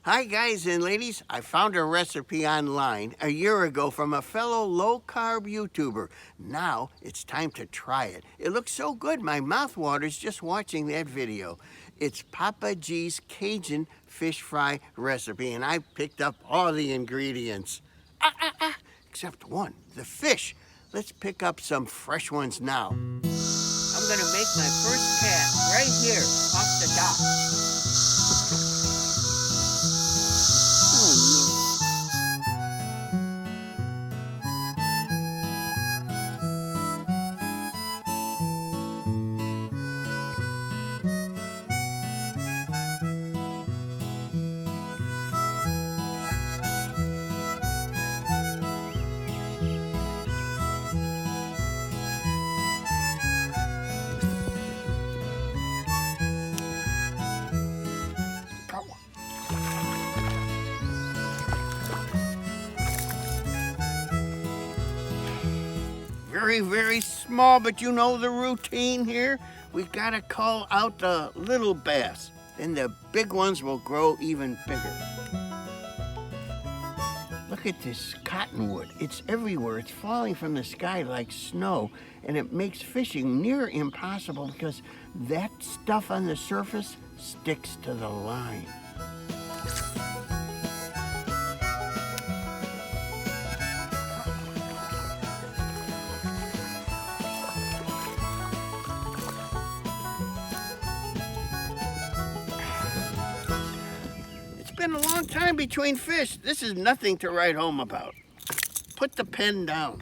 Hi guys and ladies, I found a recipe online a year ago from a fellow low-carb YouTuber. Now it's time to try it. It looks so good my mouth waters just watching that video. It's Papa G's Cajun Fish Fry recipe and I picked up all the ingredients. Except one, the fish. Let's pick up some fresh ones now. I'm gonna make my first cast right here off the dock. Very small, but you know the routine here. We gotta call out the little bass, then the big ones will grow even bigger. Look at this cottonwood. It's everywhere. It's falling from the sky like snow, and it makes fishing near impossible because that stuff on the surface sticks to the line. It's been a long time between fish. This is nothing to write home about. Put the pen down.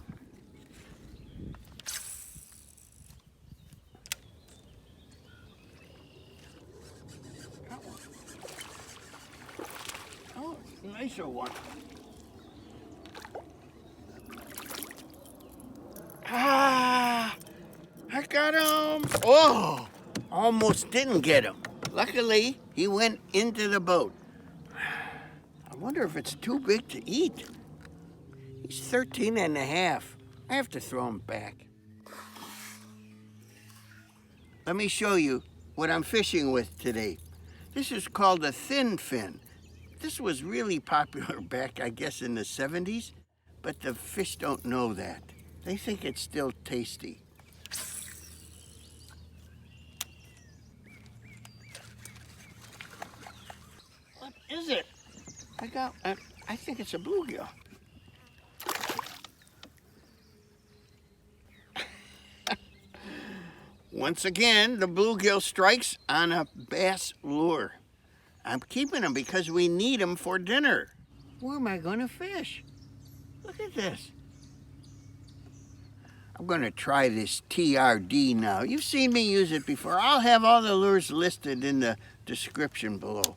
Oh, nicer one. I got him. Oh, almost didn't get him. Luckily, he went into the boat. I wonder if it's too big to eat. He's 13 and a half. I have to throw him back. Let me show you what I'm fishing with today. This is called a thin fin. This was really popular back, I guess, in the 70s, but the fish don't know that. They think it's still tasty. What is it? I think it's a bluegill. Once again, the bluegill strikes on a bass lure. I'm keeping them because we need them for dinner. Where am I gonna fish? Look at this. I'm gonna try this TRD now. You've seen me use it before. I'll have all the lures listed in the description below.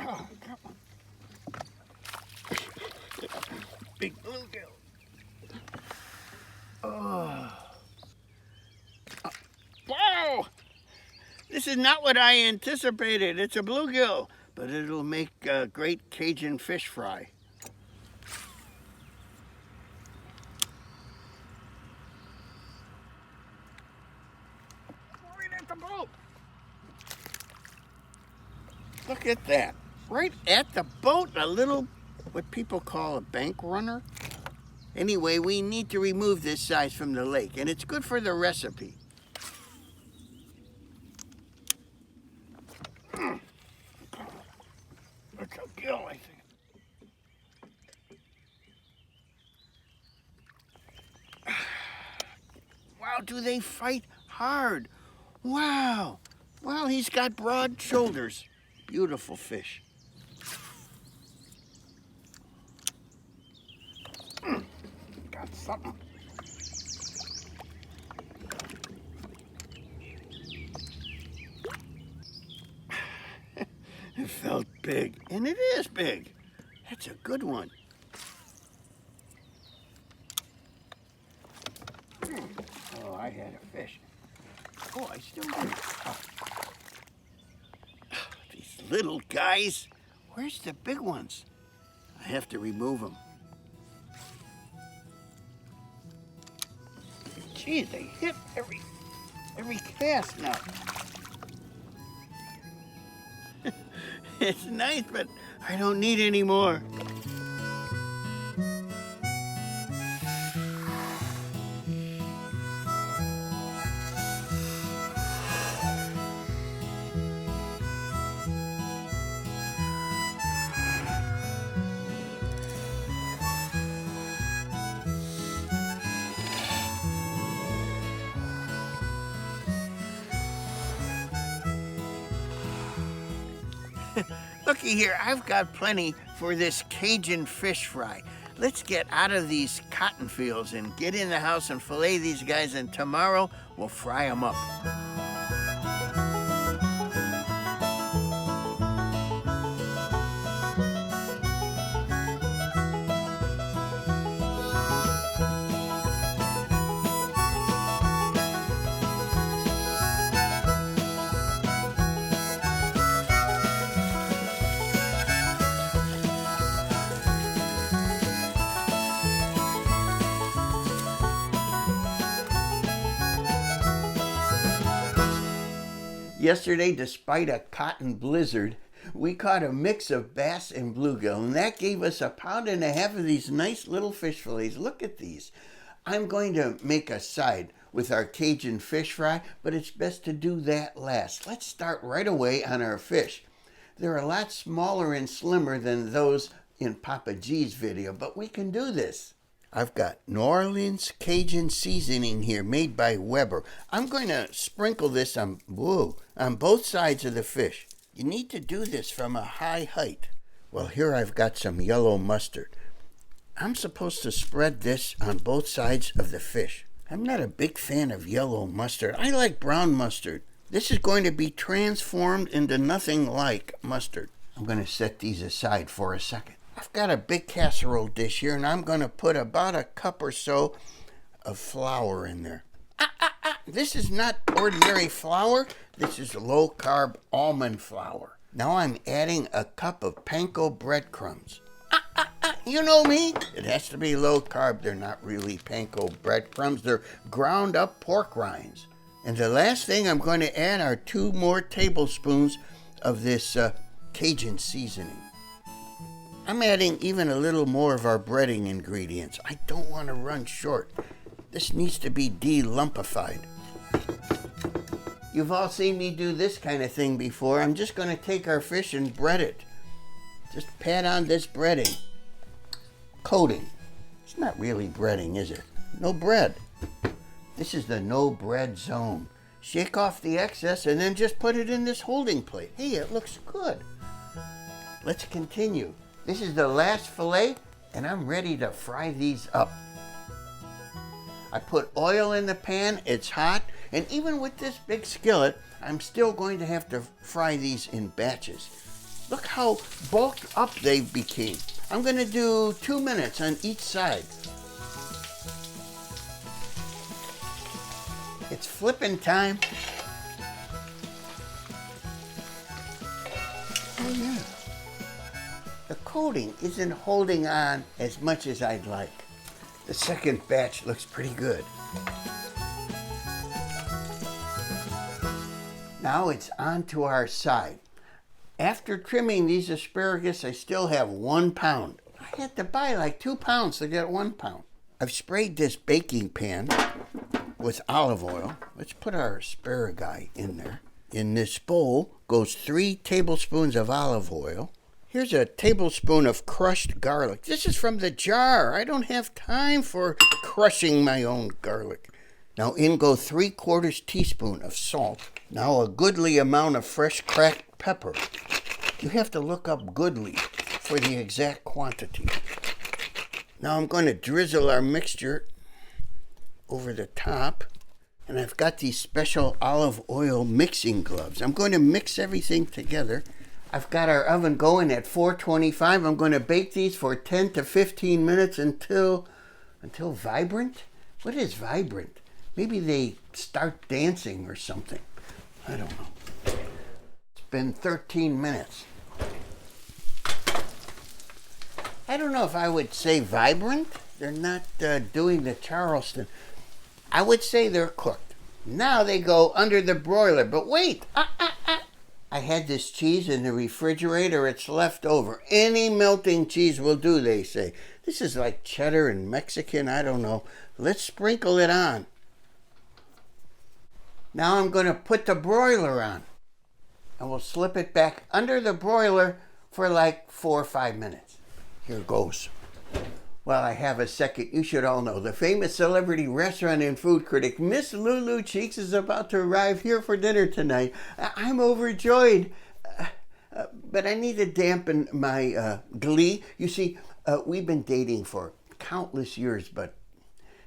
Oh, come on. Big bluegill. Oh. Wow! This is not what I anticipated. It's a bluegill, but it'll make a great Cajun fish fry. Right at the boat. Look at that. Right at the boat, a little, what people call a bank runner. Anyway, we need to remove this size from the lake, and it's good for the recipe. That's a gill, I think. Wow, do they fight hard? Wow. Well, he's got broad shoulders. Beautiful fish. Got something. It felt big, and it is big. That's a good one. Oh, I had a fish. Oh, I still do. Oh. These little guys. Where's the big ones? I have to remove them. Gee, they hit every cast now. It's nice, but I don't need any more. Looky here, I've got plenty for this Cajun fish fry. Let's get out of these cotton fields and get in the house and fillet these guys, and tomorrow we'll fry them up. Yesterday, despite a cotton blizzard, we caught a mix of bass and bluegill, and that gave us 1.5 pounds of these nice little fish fillets. Look at these. I'm going to make a side with our Cajun fish fry, but it's best to do that last. Let's start right away on our fish. They're a lot smaller and slimmer than those in Papa G's video, but we can do this. I've got New Orleans Cajun seasoning here made by Weber. I'm going to sprinkle this on both sides of the fish. You need to do this from a high height. Well, here I've got some yellow mustard. I'm supposed to spread this on both sides of the fish. I'm not a big fan of yellow mustard. I like brown mustard. This is going to be transformed into nothing like mustard. I'm going to set these aside for a second. I've got a big casserole dish here, and I'm going to put about 1 cup or so of flour in there. This is not ordinary flour. This is low-carb almond flour. Now I'm adding 1 cup of panko breadcrumbs. You know me. It has to be low-carb. They're not really panko breadcrumbs. They're ground-up pork rinds. And the last thing I'm going to add are 2 more tablespoons of this Cajun seasoning. I'm adding even a little more of our breading ingredients. I don't want to run short. This needs to be de-lumpified. You've all seen me do this kind of thing before. I'm just going to take our fish and bread it. Just pat on this breading. Coating. It's not really breading, is it? No bread. This is the no bread zone. Shake off the excess and then just put it in this holding plate. Hey, it looks good. Let's continue. This is the last fillet, and I'm ready to fry these up. I put oil in the pan, it's hot, and even with this big skillet, I'm still going to have to fry these in batches. Look how bulked up they became. I'm going to do 2 minutes on each side. It's flipping time. Oh yeah. The coating isn't holding on as much as I'd like. The second batch looks pretty good. Now it's on to our side. After trimming these asparagus, I still have 1 pound. I had to buy like 2 pounds to get 1 pound. I've sprayed this baking pan with olive oil. Let's put our asparagus in there. In this bowl goes 3 tablespoons of olive oil. Here's a tablespoon of crushed garlic. This is from the jar. I don't have time for crushing my own garlic. Now in go 3/4 teaspoon of salt. Now a goodly amount of fresh cracked pepper. You have to look up goodly for the exact quantity. Now I'm going to drizzle our mixture over the top. And I've got these special olive oil mixing gloves. I'm going to mix everything together. I've got our oven going at 425. I'm going to bake these for 10 to 15 minutes until vibrant? What is vibrant? Maybe they start dancing or something. I don't know. It's been 13 minutes. I don't know if I would say vibrant. They're not doing the Charleston. I would say they're cooked. Now they go under the broiler. But wait, I had this cheese in the refrigerator. It's left over. Any melting cheese will do, they say. This is like cheddar and Mexican. I don't know. Let's sprinkle it on. Now I'm going to put the broiler on. And we'll slip it back under the broiler for like 4 or 5 minutes. Here goes. Well, I have a second. You should all know the famous celebrity restaurant and food critic Miss Lulu Cheeks is about to arrive here for dinner tonight. I'm overjoyed, but I need to dampen my glee. You see, we've been dating for countless years, but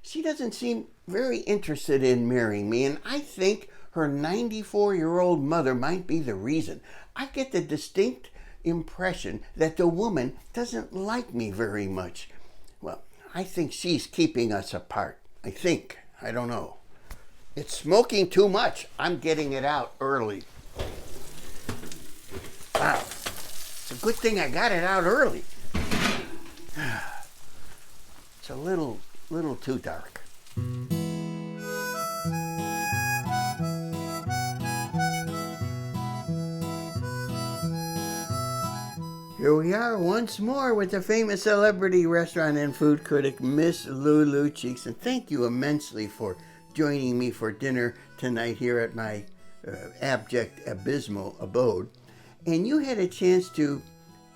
she doesn't seem very interested in marrying me, and I think her 94-year-old mother might be the reason. I get the distinct impression that the woman doesn't like me very much. Well, I think she's keeping us apart. I think. I don't know. It's smoking too much. I'm getting it out early. Wow. It's a good thing I got it out early. It's a little too dark. Here we are once more with the famous celebrity restaurant and food critic, Miss Lulu Cheeks. And thank you immensely for joining me for dinner tonight here at my abject, abysmal abode. And you had a chance to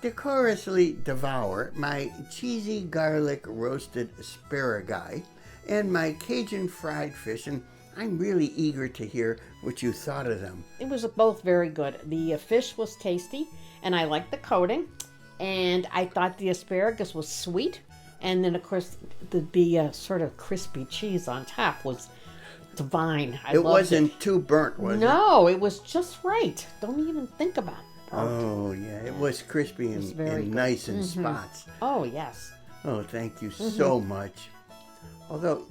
decorously devour my cheesy garlic roasted asparagus and my Cajun fried fish. And I'm really eager to hear what you thought of them. It was both very good. The fish was tasty, and I liked the coating, and I thought the asparagus was sweet, and then of course the sort of crispy cheese on top was divine. It wasn't too burnt, was it? No, it was just right. Don't even think about it. Oh yeah, it was crispy and nice in spots. Oh yes. Oh, thank you so much. Although,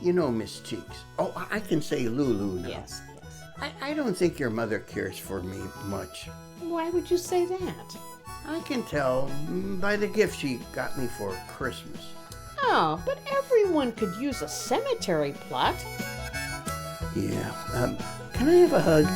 you know, Miss Cheeks. Oh, I can say Lulu now. Yes. I don't think your mother cares for me much. Why would you say that? I can tell by the gift she got me for Christmas. Oh, but everyone could use a cemetery plot. Yeah. Can I have a hug?